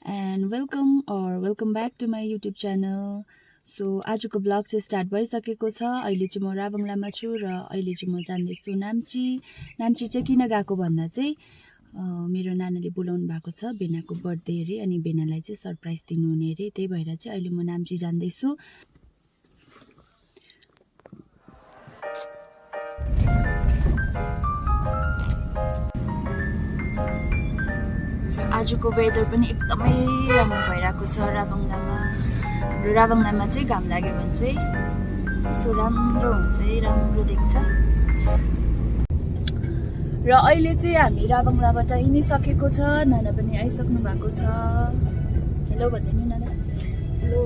and welcome back to my YouTube channel. So आजको vlog चाहिँ start भइसकेको छ। अहिले चाहिँ म राभङलामा छु र अहिले चाहिँ म जान्दैछु नाम्ची। नाम्ची चाहिँ किन गएको भन्दा चाहिँ मेरो नानाले बोलाउनु भएको छ बेनाको बर्थडे अरे, अनि बेनालाई चाहिँ सरप्राइज दिनु हुने अरे, त्यही भएर चाहिँ अहिले म नाम्ची जान्दैछु। आजको वेदर पनि एकदमै राम्रो भइरहेको छ राभङलामा। हाम्रो राभङलामा चाहिँ घाम लाग्यो भने चाहिँ यस्तो राम्रो हुन्छ है, राम्रो देख्छ। र अहिले चाहिँ हामी राभङलाबाट हिँडिसकेको छ। नाना पनि आइसक्नु भएको छ। हेलो भन्दिनु नाना। हेलो।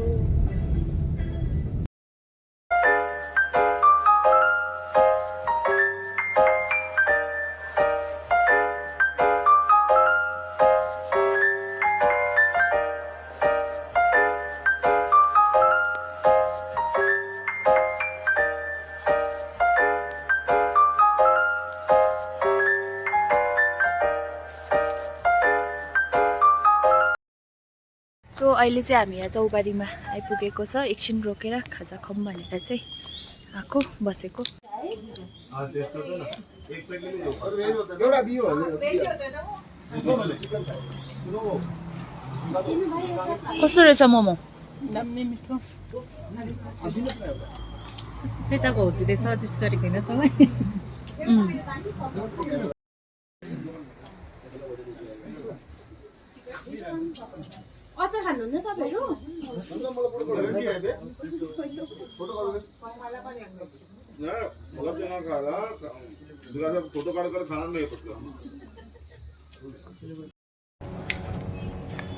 सो अहिले चाहिँ हामी यहाँ चौबारीमा आइपुगेको छ। एकछिन रोकेर खाजा खाऊँ भनेर चाहिँ आएको बसेको। कस्तो रहेछ मोमो? दामी मिठो। सेताको होटलले सजेस्ट गरेको होइन तपाईँ? अचार खानुहुन्न तपाईँहरू?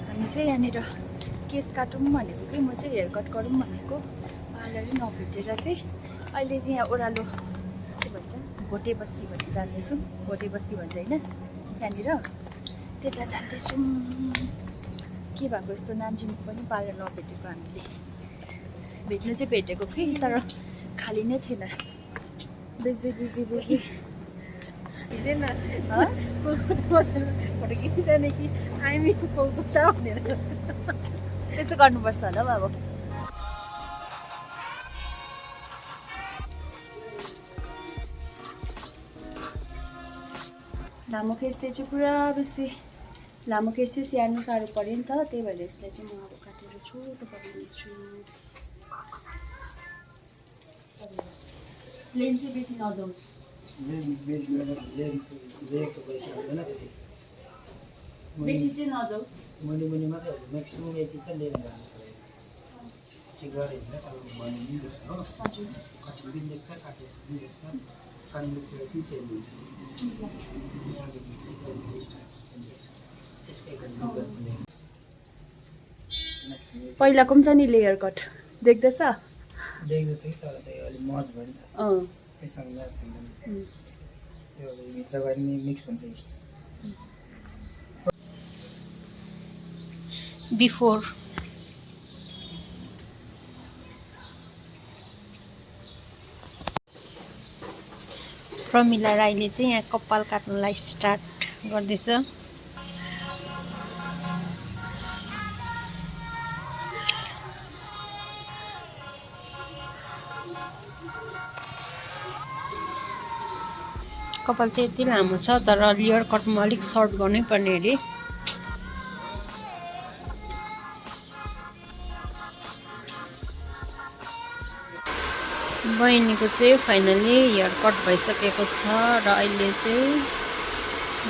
हामी चाहिँ यहाँनिर केस काटौँ भनेको कि, म चाहिँ हेयर कट गरौँ भनेको, पार्लरै नभेटेर चाहिँ अहिले चाहिँ यहाँ ओह्रालो के भन्छ भोटे बस्ती भन्ने जान्दैछौँ। भोटे बस्ती भन्छ होइन, त्यहाँनिर त्यता जान्दैछौँ। के भएको यस्तो नाम्चीमा पनि पार्लर नभेटेको हामीले। भेट्नु चाहिँ भेटेको कि तर खाली नै थिएन। बिजी हिँडेन फोटो खिचिँदैन कि हामी कोलकाता भनेर त्यसो गर्नुपर्छ होला हौ अब। लामो केसले चाहिँ पुरा बेसी लामो केस चाहिँ स्याहार्नु साह्रो पऱ्यो नि त, त्यही भएर यसलाई चाहिँ म अब काटेर छोटो गरिदिन्छु। लेन चाहिँ बेसी नजाओस्। बेसी चाहिँ नजाओस्। मुनि मात्रै हो, म्याक्सिमम यति चाहिँ लेन जानु पऱ्यो। के गरे होइन तपाईँ भने पनि देख्छ हो, कटिङ पनि देख्छ, काटेस पनि देख्छ, कानमुखतिर पनि चेन्ज हुन्छ। पहिलाको पनि छ नि लेयर कट, देख्दैछ? देख्दैछ कि तर त्यो अलिक मज भयो नि त, त्यससँग म्याच हुँदैन। त्यो भित्र गएर नि मिक्स हुन्छ कि। बिफोर प्रमिला राईले चाहिँ यहाँ कपाल काट्नलाई स्टार्ट गर्दैछ। कपाल चाहिँ यति लामो छ तर लेयर कटमा अलिक सर्ट गर्नै पर्ने अरे। बहिनीको चाहिँ फाइनली हेयर कट भइसकेको छ र अहिले चाहिँ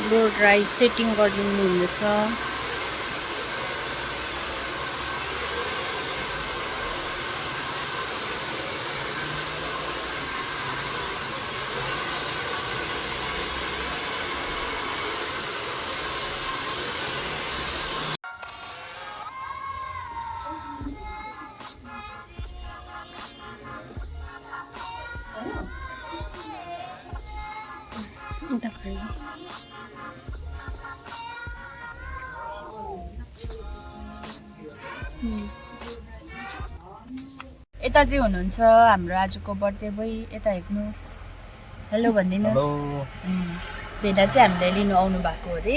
ब्लो ड्राई सेटिङ गरिदिनु हुँदैछ। यता चाहिँ हुनुहुन्छ हाम्रो आजको बर्थडे बोय, यता हेर्नुहोस्। हेलो भनिदिनुहोस्। भेना चाहिँ हामीलाई लिनु आउनु भएको अरे,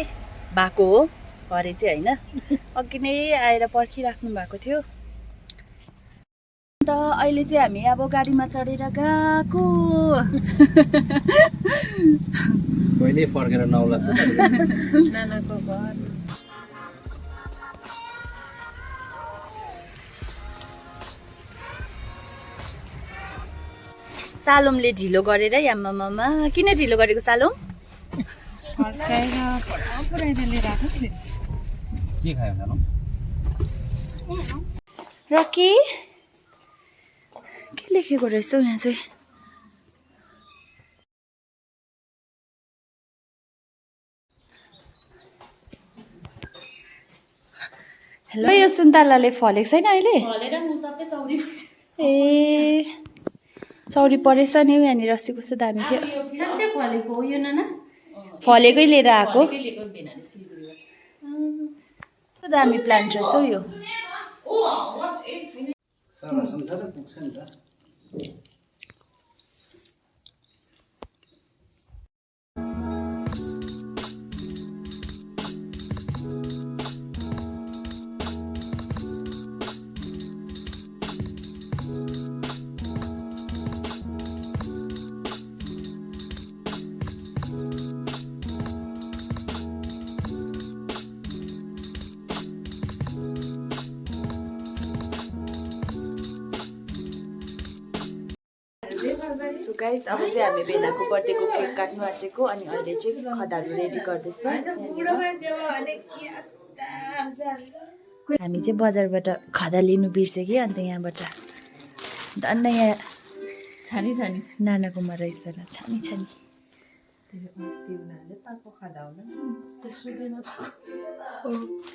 भएको हो। भरे चाहिँ होइन अघि नै आएर पर्खिराख्नु भएको थियो। अन्त अहिले चाहिँ हामी अब गाडीमा चढेर गएको। कहिले फर्केर नआउला जस्तो नानाको घर। सालोमले ढिलो गरेर आमामामा किन ढिलो गरेको सालोम? फर्काएर पुऱ्याएर लिएर आएको थिएँ। के खायो जानु? रकी के लेखेको रहेछ यहाँ चाहिँ? हेलो, यो सुन्तलाले फलेको छैन अहिले? ए चौरी परेछ नि यहाँनिर। अस्ति कस्तो दामी थियो। साँच्चै फलेको हो यो नाना? फलेकै लिएर आएको। कस्तो दामी प्लान्ट रहेछ हौ यो। सारा संसार पुग्छ नि त। सो गाइस अब चाहिँ हामी बेनाको बर्थडेको केक काट्नु आँटेको अनि अहिले चाहिँ खदाहरू रेडी गर्दैछ। हामी चाहिँ बजारबाट खदा लिनु बिर्स्यो कि अन्त यहाँबाट धन्न यहाँ छानी छानी नानाकोमा रहेछ र छानी छानी।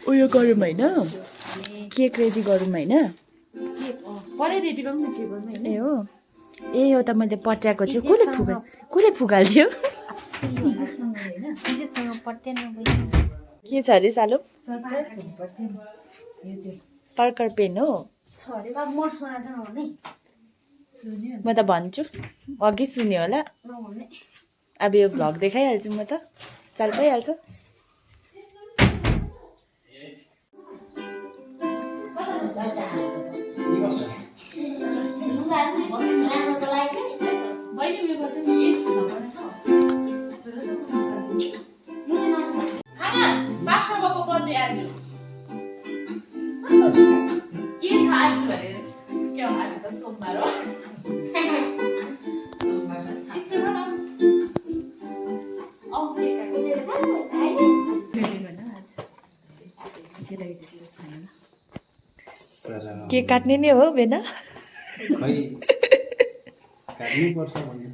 उयो गरौँ होइन, केक रेडी गरौँ होइन? रेडी गर्नु टेबलमा ए हो, ए हो त मैले पट्याएको थियो। कसले फुगाल्थ्यो? के छ अरे सालो? पर्कर पेन हो। म त भन्छु, अघि सुन्यो होला। अब यो भ्लग देखाइहाल्छु म त, चाल पाइहाल्छ। के काट्ने नै हो बेना? खै काट्नु पर्छ भन्छ।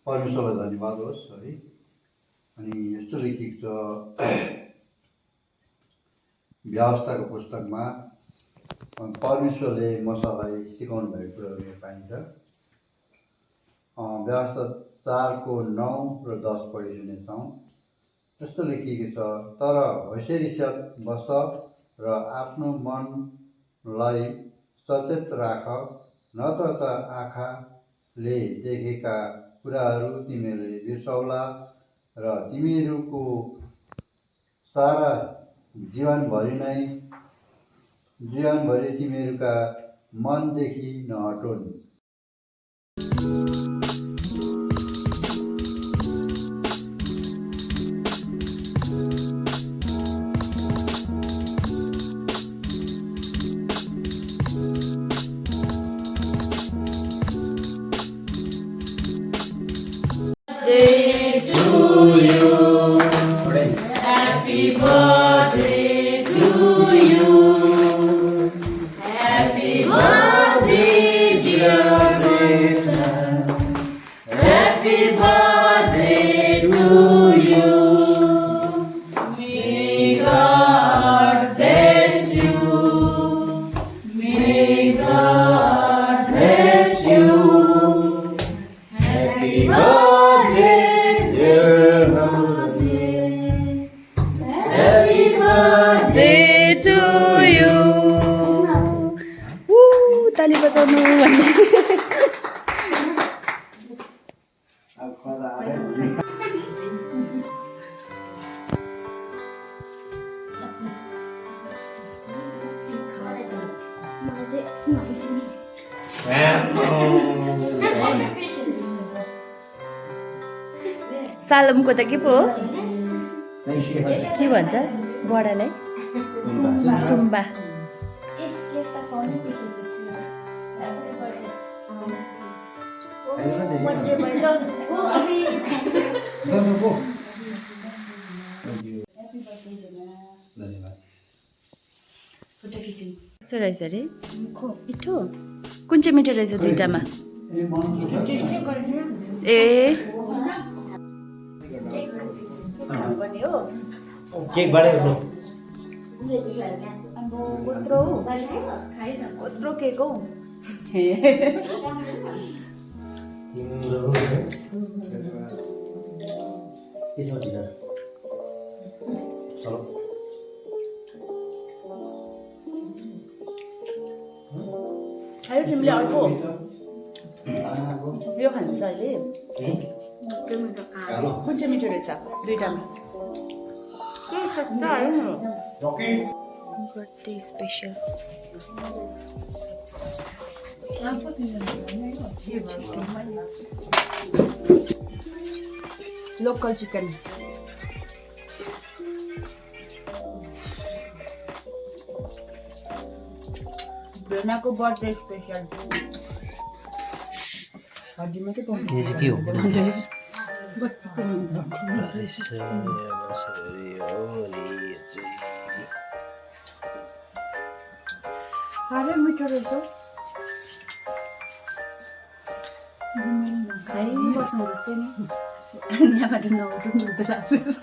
परमेश्वरलाई धन्यवाद होस् है। अनि यस्तो लेखिएको छ व्यवस्थाको पुस्तकमा, परमेश्वरले मसालाई सिकाउनु भएको कुराहरू यहाँ पाइन्छ। व्यवस्था 4:9 र 10 पढि सुनेछौँ। यस्तो लेखिएको छ, तर होसियारीसाथ बस र आफ्नो मनलाई सचेत राख, नत्र त आँखाले देखेका कुराहरू तिमीले बिर्सौला र तिमीहरूको सारा जीवनभरि तिमीहरूका मनदेखि नहटुन्। Happy birthday. बचाउनु भन्ने अब खदा आयो भने सालमको त के पो हो के भन्छ बडालाई तुम्बा कस्तो रहेछ अरे मिठो कुन चाहिँ मिठो रहेछ दुइटामा ए केकबाटै हो कत्रो केक हौ खायो तिमीले अर्को यो खान्छ अहिले कुन चाहिँ मिठो रहेछ दुइटामा बर्थडे स्पेसल लोकल चिकन ब्रेनाको बर्थडे स्पेसल हजुर मात्रै पाउँछ यो चाहिँ के हो साह्रै मिठो रहेछ खाइबस्नु जस्तै नि यहाँबाट नउठौँ जस्तो लाग्दैछ